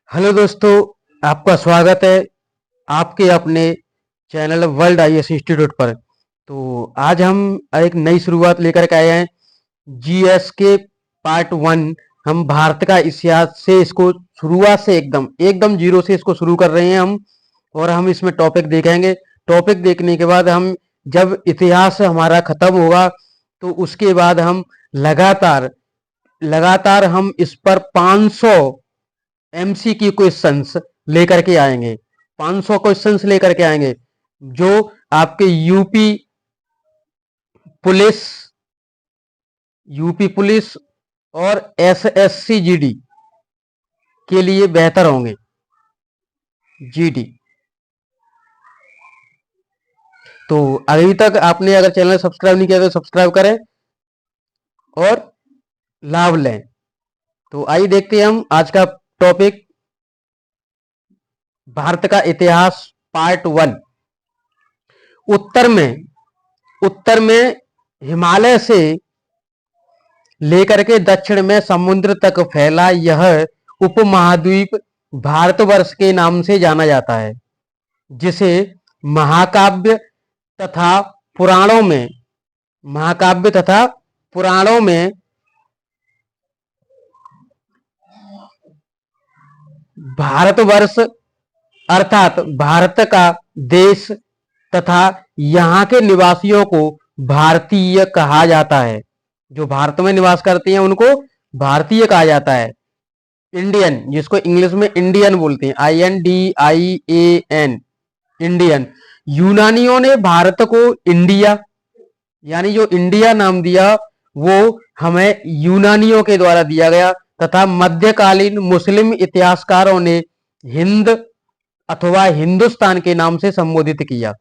Hello दोस्तों, आपका स्वागत है आपके अपने चैनल वर्ल्ड आईएएस इंस्टीट्यूट पर। तो आज हम एक नई शुरुआत लेकर के आए हैं। जीएस के पार्ट वन। हम भारत का इतिहास से इसको शुरुआत से एकदम एकदम जीरो से इसको शुरू कर रहे हैं हम। और हम इसमें टॉपिक देखेंगे। टॉपिक देखने के बाद हम जब इतिहास हमारा खत्म होगा तो उसके बाद हम लगातार लगातार हम इस पर 500 एमसीक्यू क्वेश्चंस लेकर के आएंगे। 500 क्वेश्चंस लेकर के आएंगे जो आपके पुलिस यूपी पुलिस और एसएससी जीडी के लिए बेहतर होंगे। जीडी तो अभी तक आपने अगर चैनल सब्सक्राइब नहीं किया तो सब्सक्राइब करें और लाभ लें। तो आइए देखते हैं हम आज का टॉपिक, भारत का इतिहास पार्ट वन। उत्तर में हिमालय से लेकर के दक्षिण में समुद्र तक फैला यह उपमहाद्वीप भारतवर्ष के नाम से जाना जाता है, जिसे महाकाव्य तथा पुराणों में भारतवर्ष अर्थात भारत का देश तथा यहाँ के निवासियों को भारतीय कहा जाता है। जो भारत में निवास करते हैं उनको भारतीय कहा जाता है। इंडियन, जिसको इंग्लिश में इंडियन बोलते हैं, INDIAN, इंडियन। यूनानियों ने भारत को इंडिया यानी जो इंडिया नाम दिया वो हमें यूनानियों के द्वारा दिया गया, तथा मध्यकालीन मुस्लिम इतिहासकारों ने हिंद अथवा हिंदुस्तान के नाम से संबोधित किया।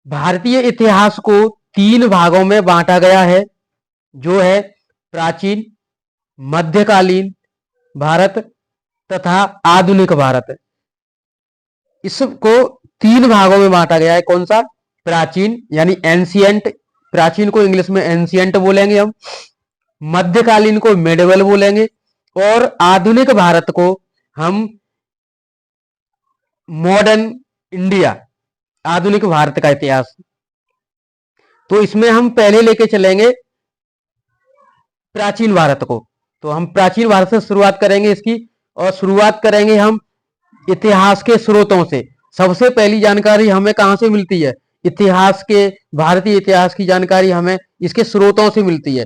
भारतीय इतिहास को 3 भागों में बांटा गया है, जो है प्राचीन, मध्यकालीन भारत तथा आधुनिक भारत। इसको 3 भागों में बांटा गया है। कौन सा? प्राचीन यानी एंशियंट, प्राचीन को इंग्लिश में एंशियंट बोलेंगे हम, मध्यकालीन को मेडिवल बोलेंगे और आधुनिक भारत को हम मॉडर्न इंडिया, आधुनिक भारत का इतिहास। तो इसमें हम पहले लेके चलेंगे प्राचीन भारत को। तो हम प्राचीन भारत से शुरुआत करेंगे इसकी, और शुरुआत करेंगे हम इतिहास के स्रोतों से। सबसे पहली जानकारी हमें कहां से मिलती है? इतिहास के, भारतीय इतिहास की जानकारी हमें इसके स्रोतों से मिलती है।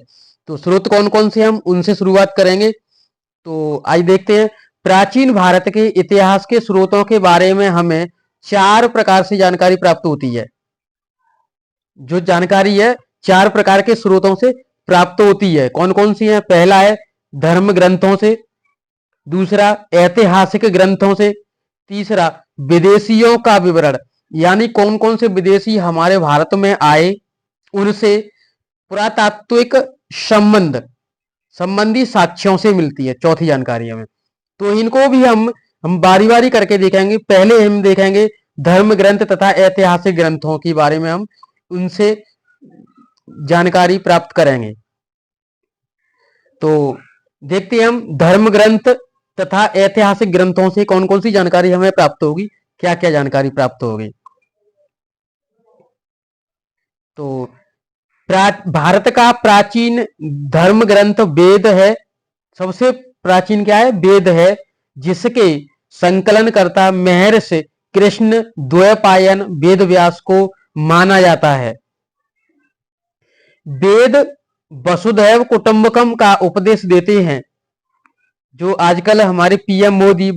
तो स्रोत कौन कौन से, हम उनसे शुरुआत करेंगे। तो आइए देखते हैं। प्राचीन भारत के इतिहास के स्रोतों के बारे में हमें 4 प्रकार से जानकारी प्राप्त होती है। जो जानकारी है 4 प्रकार के स्रोतों से प्राप्त होती है। कौन कौन सी है? पहला है धर्म ग्रंथों से, दूसरा ऐतिहासिक ग्रंथों से, तीसरा विदेशियों का विवरण, यानी कौन कौन से विदेशी हमारे भारत में आए उनसे पुरातात्विक संबंधी साक्ष्यों से मिलती है। चौथी जानकारी हमें, तो इनको भी हम बारी बारी करके देखेंगे। पहले हम देखेंगे धर्म ग्रंथ तथा ऐतिहासिक ग्रंथों के बारे में, हम उनसे जानकारी प्राप्त करेंगे। तो देखते हैं हम धर्म ग्रंथ तथा ऐतिहासिक ग्रंथों से कौन कौन सी जानकारी हमें प्राप्त होगी, क्या क्या जानकारी प्राप्त होगी। तो भारत का प्राचीन धर्म ग्रंथ वेद है। सबसे प्राचीन क्या है? वेद है, जिसके संकलनकर्ता महर्षि कृष्ण द्वैपायन वेद व्यास को माना जाता है। वेद वसुधैव कुटुंबकम का उपदेश देते हैं। जो आजकल हमारे पीएम मोदी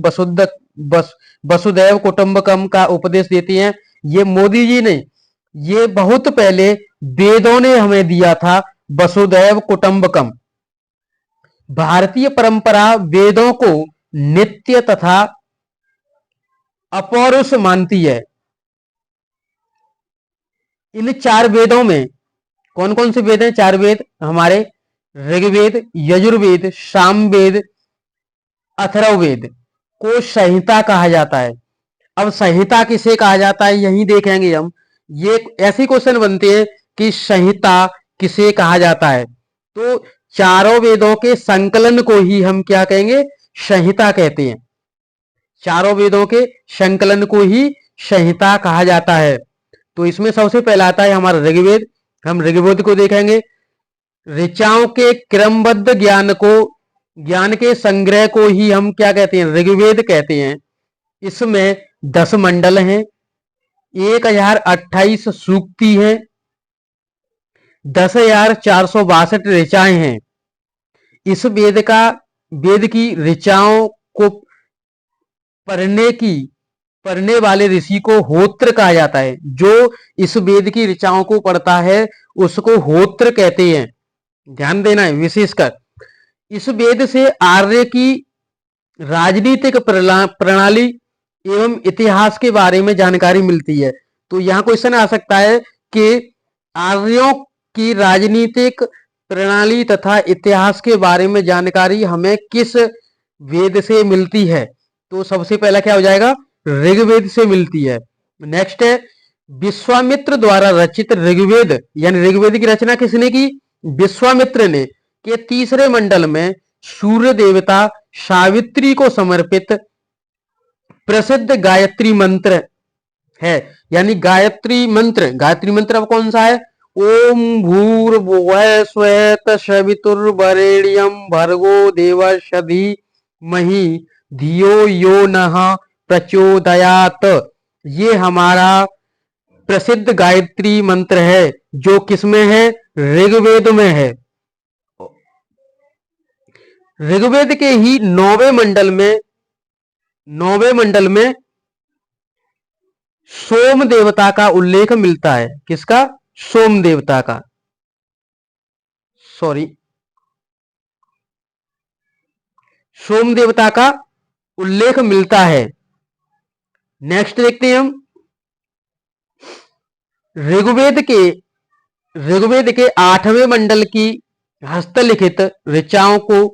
वसुधैव कुटुंबकम का उपदेश देते हैं, ये मोदी जी ने, ये बहुत पहले वेदों ने हमें दिया था वसुधैव कुटुंबकम। भारतीय परंपरा वेदों को नित्य तथा अपौरुष मानती है। इन 4 वेदों में कौन कौन से वेद हैं? 4 वेद हमारे ऋग्वेद, यजुर्वेद, सामवेद, अथर्ववेद को संहिता कहा जाता है। अब संहिता किसे कहा जाता है यही देखेंगे हम। ये ऐसे क्वेश्चन बनते हैं कि संहिता किसे कहा जाता है। तो चारों वेदों के संकलन को ही हम क्या कहेंगे, संहिता कहते हैं। चारों वेदों के संकलन को ही संहिता कहा जाता है। तो इसमें सबसे पहला आता है हमारा ऋग्वेद। हम ऋग्वेद को देखेंगे। ऋचाओं के क्रमबद्ध ज्ञान के संग्रह को ही हम क्या कहते हैं, ऋग्वेद कहते हैं। इसमें 10 मंडल हैं, 1028 सूक्ति हैं, 10,462 ऋचाएं हैं। इस वेद की ऋचाओं को पढ़ने वाले ऋषि को होत्र कहा जाता है। जो इस वेद की ऋचाओं को पढ़ता है उसको होत्र कहते हैं। ध्यान देना है विशेषकर। इस वेद से आर्य की राजनीतिक प्रणाली एवं इतिहास के बारे में जानकारी मिलती है। तो यहाँ क्वेश्चन आ सकता है कि आर्यों की राजनीतिक प्रणाली तथा इतिहास के बारे में जानकारी हमें किस वेद से मिलती है। तो सबसे पहला क्या हो जाएगा, ऋग्वेद से मिलती है। नेक्स्ट है विश्वामित्र द्वारा रचित ऋग्वेद, यानी ऋग्वेद की रचना किसने की, विश्वामित्र ने, के तीसरे मंडल में सूर्य देवता सावित्री को समर्पित प्रसिद्ध गायत्री मंत्र है। यानी गायत्री मंत्र अब कौन सा है, ओम भूर्भुवः स्वः तत्सवितुर्वरेण्यं भर्गो देवस्य धीमहि धियो यो नः प्रचोदयात्। ये हमारा प्रसिद्ध गायत्री मंत्र है जो किसमें है, ऋग्वेद में है। ऋग्वेद के ही 9वें मंडल में सोम देवता का उल्लेख मिलता है। किसका, सोम देवता का, सोम देवता का उल्लेख मिलता है। नेक्स्ट देखते हैं हम ऋग्वेद के 8वें मंडल की हस्तलिखित ऋचाओं को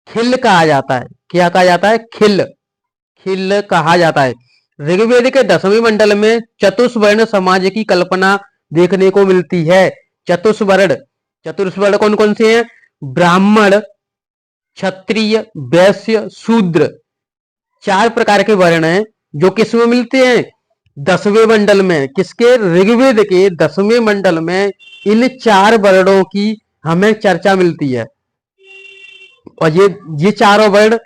खिल कहा जाता है। क्या कहा जाता है, खिल कहा जाता है। ऋग्वेद के 10वें मंडल में चतुष्वर्ण समाज की कल्पना देखने को मिलती है। चतुष्वर्ण कौन कौन से हैं, ब्राह्मण, क्षत्रिय, वैश्य, शूद्र, 4 प्रकार के वर्ण हैं जो किसमें मिलते हैं, 10वें मंडल में। किसके, ऋग्वेद के 10वें मंडल में इन 4 वर्णों की हमें चर्चा मिलती है। और ये चारों वर्ण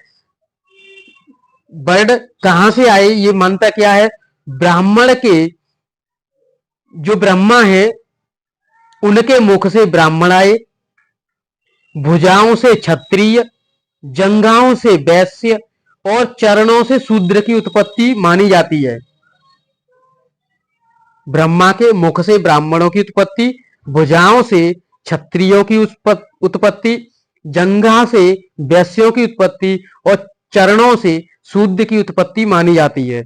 कहां से आए, ये मानता क्या है, ब्राह्मण के जो ब्रह्मा है उनके मुख से ब्राह्मण आए, भुजाओं से क्षत्रिय, जंघाओं से वैश्य और चरणों से शूद्र की उत्पत्ति मानी जाती है। ब्रह्मा के मुख से ब्राह्मणों की उत्पत्ति, भुजाओं से क्षत्रियों की उत्पत्ति, जंघा से वैश्यों की उत्पत्ति और चरणों से शूद्र की उत्पत्ति मानी जाती है।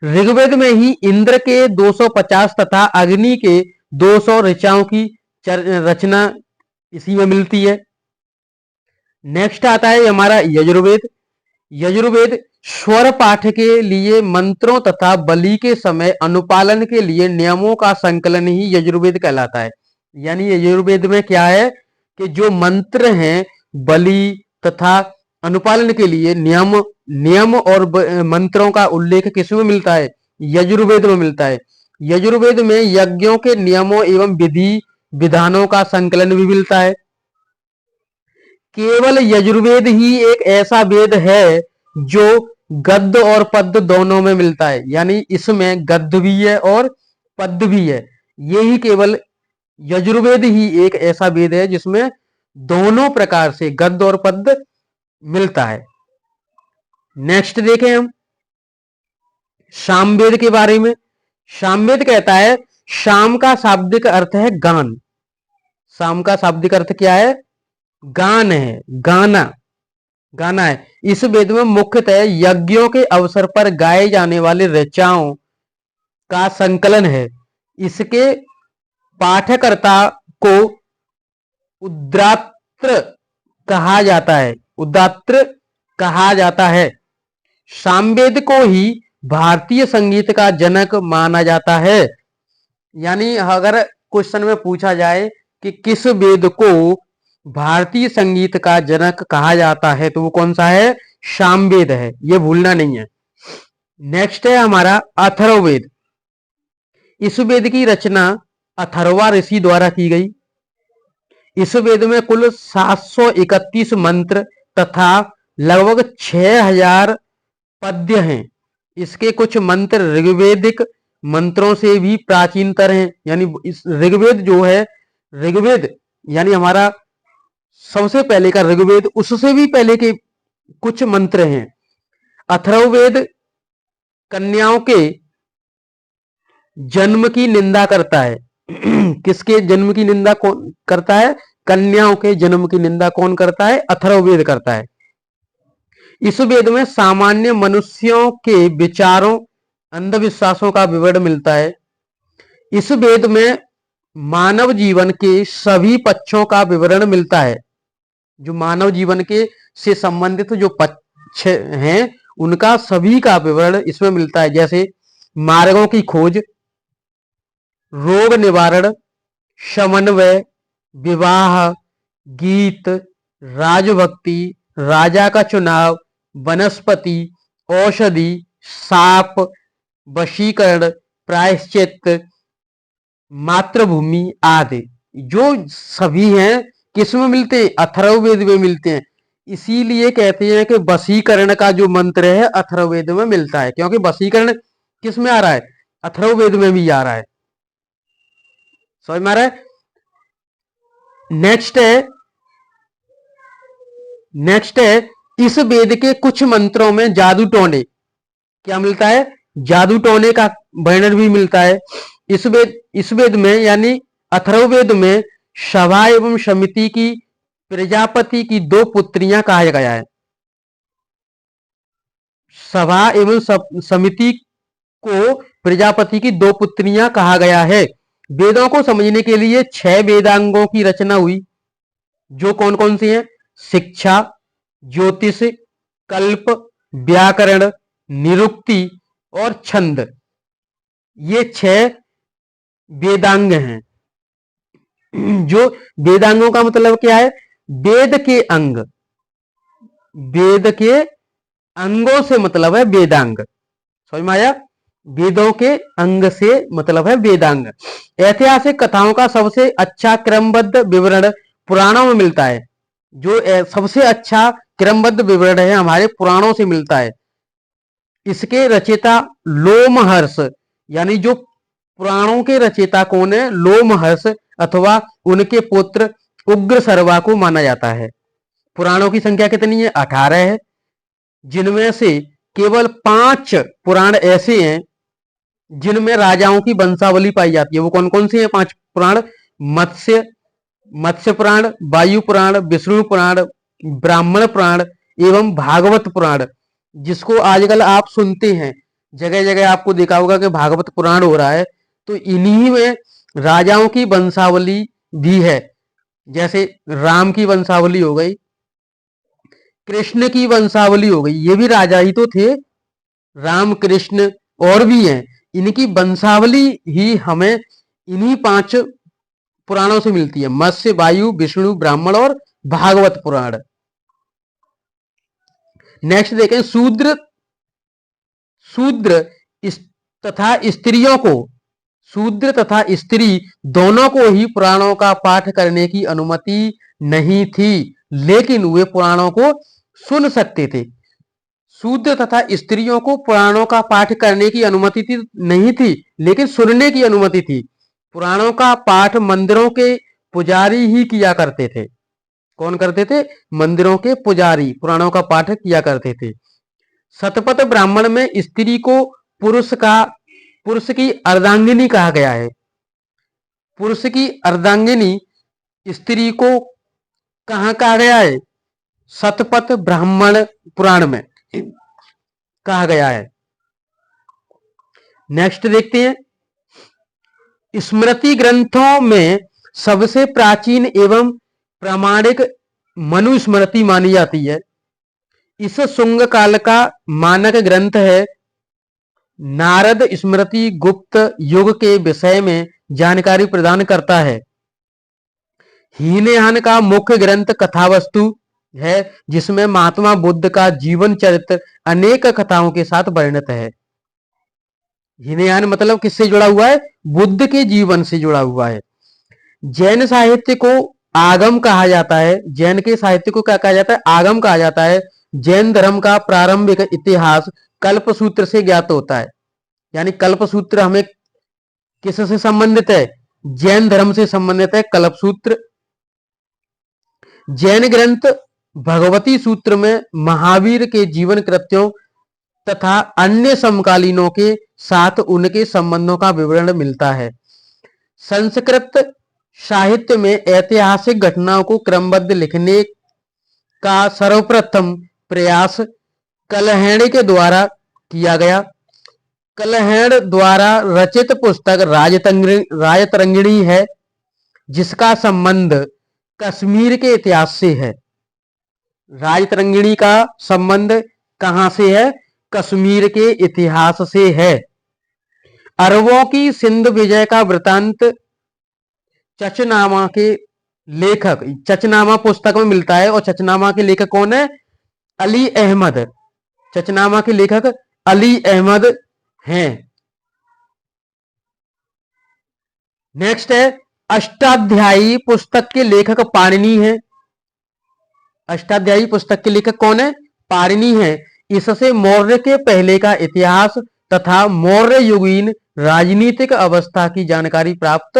ऋग्वेद में ही इंद्र के 250 तथा अग्नि के 200 ऋचाओं की रचना इसी में मिलती है। नेक्स्ट आता है हमारा यजुर्वेद स्वर पाठ के लिए मंत्रों तथा बलि के समय अनुपालन के लिए नियमों का संकलन ही यजुर्वेद कहलाता है। यानी यजुर्वेद में क्या है कि जो मंत्र हैं बलि तथा अनुपालन के लिए नियम और मंत्रों का उल्लेख किसमें मिलता है, यजुर्वेद में मिलता है। यजुर्वेद में यज्ञों के नियमों एवं विधि विधानों का संकलन भी मिलता है। केवल यजुर्वेद ही एक ऐसा वेद है जो गद्य और पद्य दोनों में मिलता है। यानी इसमें गद्य भी है और पद्य भी है। यही केवल यजुर्वेद ही एक ऐसा वेद है जिसमें दोनों प्रकार से गद्य और पद्य मिलता है। नेक्स्ट देखें हम सामवेद के बारे में। सामवेद कहता है शाम का शाब्दिक अर्थ है गान। शाम का शाब्दिक अर्थ क्या है, गान है, गाना है। इस वेद में मुख्यतः यज्ञों के अवसर पर गाए जाने वाले ऋचाओं का संकलन है। इसके पाठकर्ता को उद्रात्र कहा जाता है। सामवेद को ही भारतीय संगीत का जनक माना जाता है। यानी अगर क्वेश्चन में पूछा जाए कि किस वेद को भारतीय संगीत का जनक कहा जाता है, तो वो कौन सा है? सामवेद है, ये भूलना नहीं है। नेक्स्ट है हमारा अथर्ववेद। इस वेद की रचना अथर्वा ऋषि द्वारा की गई। इस वेद में कुल 731 मंत्र तथा लगभग 6000 पद्य हैं। इसके कुछ मंत्र ऋग्वेदिक मंत्रों से भी प्राचीनतर हैं, यानी इस ऋग्वेद जो है, ऋग्वेद यानी हमारा सबसे पहले का ऋग्वेद, उससे भी पहले के कुछ मंत्र हैं। अथर्ववेद कन्याओं के जन्म की निंदा करता है। किसके जन्म की निंदा कौन करता है? कन्याओं के जन्म की निंदा कौन करता है? अथर्ववेद करता है। इस वेद में सामान्य मनुष्यों के विचारों, अंधविश्वासों का विवरण मिलता है। इस वेद में मानव जीवन के सभी पक्षों का विवरण मिलता है। जो मानव जीवन के से संबंधित जो पक्ष हैं, उनका सभी का विवरण इसमें मिलता है। जैसे मार्गों की खोज, रोग निवारण, समन्वय, विवाह, गीत, राजभक्ति, राजा का चुनाव, वनस्पति, औषधि, साप, वशीकरण, प्रायश्चित, मातृभूमि आदि, जो सभी हैं किस में मिलते हैं? अथर्ववेद में मिलते हैं। इसीलिए कहते हैं कि वशीकरण का जो मंत्र है अथर्ववेद में मिलता है, क्योंकि वशीकरण किस में आ रहा है? अथर्ववेद में भी आ रहा है। समझ में आ रहा है? नेक्स्ट है इस वेद के कुछ मंत्रों में जादू टोने, क्या मिलता है? जादू टोने का वर्णन भी मिलता है। इस वेद में यानी अथर्ववेद में सभा एवं समिति की प्रजापति की 2 पुत्रियां कहा गया है। सभा एवं समिति को प्रजापति की 2 पुत्रियां कहा गया है। वेदों को समझने के लिए 6 वेदांगों की रचना हुई, जो कौन कौन सी हैं? शिक्षा, ज्योतिष, कल्प, व्याकरण, निरुक्ति और छंद। ये 6 वेदांग हैं। जो वेदांगों का मतलब क्या है? वेद के अंग, वेद के अंगों से मतलब है वेदांग। समझ में आया? वेदों के अंग से मतलब है वेदांग। ऐतिहासिक कथाओं का सबसे अच्छा क्रमबद्ध विवरण पुराणों में मिलता है। जो सबसे अच्छा क्रमबद्ध विवरण है हमारे पुराणों से मिलता है। इसके रचयिता लोमहर्ष, यानी जो पुराणों के रचयिता कौन है? लोमहर्ष अथवा उनके पुत्र उग्रसर्वा को माना जाता है। पुराणों की संख्या कितनी है? 18 है, जिनमें से केवल 5 पुराण ऐसे हैं जिनमें राजाओं की वंशावली पाई जाती है। वो कौन कौन से हैं 5 पुराण? मत्स्य पुराण, वायु पुराण, विष्णु पुराण, ब्राह्मण पुराण एवं भागवत पुराण, जिसको आजकल आप सुनते हैं, जगह जगह आपको देखा होगा कि भागवत पुराण हो रहा है। तो इन्हीं में राजाओं की वंशावली भी है। जैसे राम की वंशावली हो गई, कृष्ण की वंशावली हो गई, ये भी राजा ही तो थे, राम कृष्ण और भी हैं। इनकी वंशावली ही हमें इन्हीं 5 पुराणों से मिलती है। मत्स्य, वायु, विष्णु, ब्राह्मण और भागवत पुराण। नेक्स्ट देखें, शूद्र तथा स्त्रियों को, शूद्र तथा स्त्री दोनों को ही पुराणों का पाठ करने की अनुमति नहीं थी, लेकिन वे पुराणों को सुन सकते थे। शूद्र तथा स्त्रियों को पुराणों का पाठ करने की अनुमति नहीं थी, लेकिन सुनने की अनुमति थी। पुराणों का पाठ मंदिरों के पुजारी ही किया करते थे। कौन करते थे? मंदिरों के पुजारी पुराणों का पाठ किया करते थे। शतपथ ब्राह्मण में स्त्री को पुरुष की अर्धांगिनी कहा गया है। पुरुष की अर्धांगिनी स्त्री को कहां कहा गया है? शतपथ ब्राह्मण पुराण में कहा गया है। नेक्स्ट देखते हैं, स्मृति ग्रंथों में सबसे प्राचीन एवं प्रामाणिक मनुस्मृति मानी जाती है। इस शुंग काल का मानक ग्रंथ है। नारद स्मृति गुप्त युग के विषय में जानकारी प्रदान करता है। हीनयान का मुख्य ग्रंथ कथावस्तु है, जिसमें महात्मा बुद्ध का जीवन चरित्र अनेक कथाओं के साथ वर्णित है। हीनयान मतलब किससे जुड़ा हुआ है? बुद्ध के जीवन से जुड़ा हुआ है। जैन साहित्य को आगम कहा जाता है। जैन के साहित्य को क्या कहा जाता है? आगम कहा जाता है। जैन धर्म का प्रारंभिक इतिहास कल्पसूत्र से ज्ञात होता है। यानी कल्पसूत्र हमें किससे संबंधित है? जैन धर्म से संबंधित है कल्पसूत्र। जैन ग्रंथ भगवती सूत्र में महावीर के जीवन कृत्यों तथा अन्य समकालीनों के साथ उनके संबंधों का विवरण मिलता है। संस्कृत साहित्य में ऐतिहासिक घटनाओं को क्रमबद्ध लिखने का सर्वप्रथम प्रयास कलहैणी के द्वारा किया गया। कलहैण द्वारा रचित पुस्तक राजतरंगिणी है, जिसका संबंध कश्मीर के इतिहास से है। राजतरंगिणी का संबंध कहां से है? कश्मीर के इतिहास से है। अरबों की सिंध विजय का वृतांत चचनामा के लेखक, चचनामा पुस्तक में मिलता है। और चचनामा के लेखक कौन है? अली अहमद। चचनामा के लेखक अली अहमद हैं। नेक्स्ट है अष्टाध्यायी पुस्तक के लेखक पाणिनि है। अष्टाध्यायी पुस्तक के लेखक कौन है? पाणिनि है। इससे मौर्य के पहले का इतिहास तथा मौर्य युगीन राजनीतिक अवस्था की जानकारी प्राप्त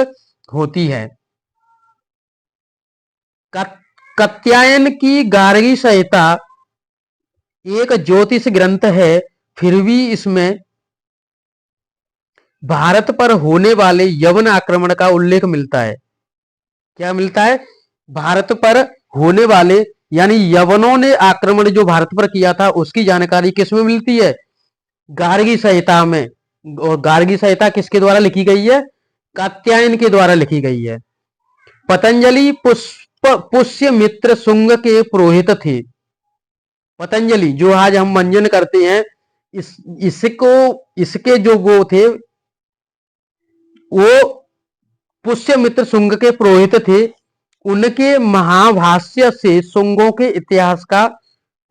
होती है। कात्यायन की गार्गी संहिता एक ज्योतिष ग्रंथ है, फिर भी इसमें भारत पर होने वाले यवन आक्रमण का उल्लेख मिलता है। क्या मिलता है? भारत पर होने वाले, यानी यवनों ने आक्रमण जो भारत पर किया था उसकी जानकारी किसमें मिलती है? गार्गी संहिता में। और गार्गी संहिता किसके द्वारा लिखी गई है? कात्यायन के द्वारा लिखी गई है। पतंजलि पुष्य मित्र शुंग के पुरोहित थे। पतंजलि जो आज हम मंजन करते हैं, इसके जो वो थे, वो पुष्य मित्र शुंग के पुरोहित थे। उनके महाभाष्य से शुंगों के इतिहास का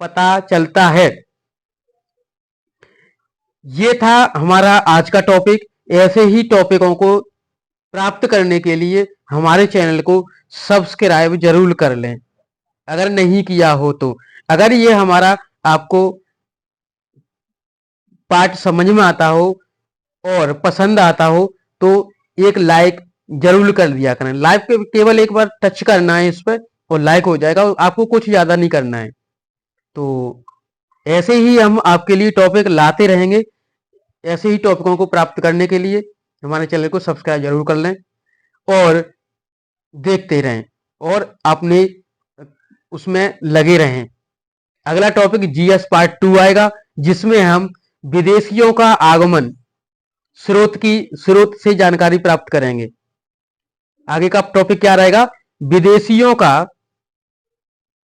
पता चलता है। ये था हमारा आज का टॉपिक। ऐसे ही टॉपिकों को प्राप्त करने के लिए हमारे चैनल को सब्सक्राइब जरूर कर लें, अगर नहीं किया हो तो। अगर ये हमारा आपको पाठ समझ में आता हो और पसंद आता हो तो एक लाइक जरूर कर दिया करें। लाइक केवल एक बार टच करना है इस पर और लाइक हो जाएगा। आपको कुछ ज्यादा नहीं करना है। तो ऐसे ही हम आपके लिए टॉपिक लाते रहेंगे। ऐसे ही टॉपिकों को प्राप्त करने के लिए हमारे चैनल को सब्सक्राइब जरूर कर लें और देखते रहें और अपने उसमें लगे रहें। अगला टॉपिक जीएस पार्ट 2 आएगा, जिसमें हम विदेशियों का आगमन स्रोत से जानकारी प्राप्त करेंगे। आगे का टॉपिक क्या रहेगा? विदेशियों का,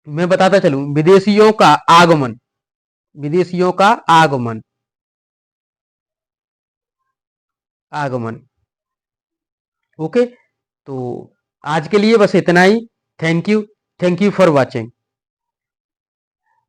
मैं बताता चलूं, विदेशियों का आगमन। विदेशियों का आगमन आगमन ओके। तो आज के लिए बस इतना ही। Thank you for watching.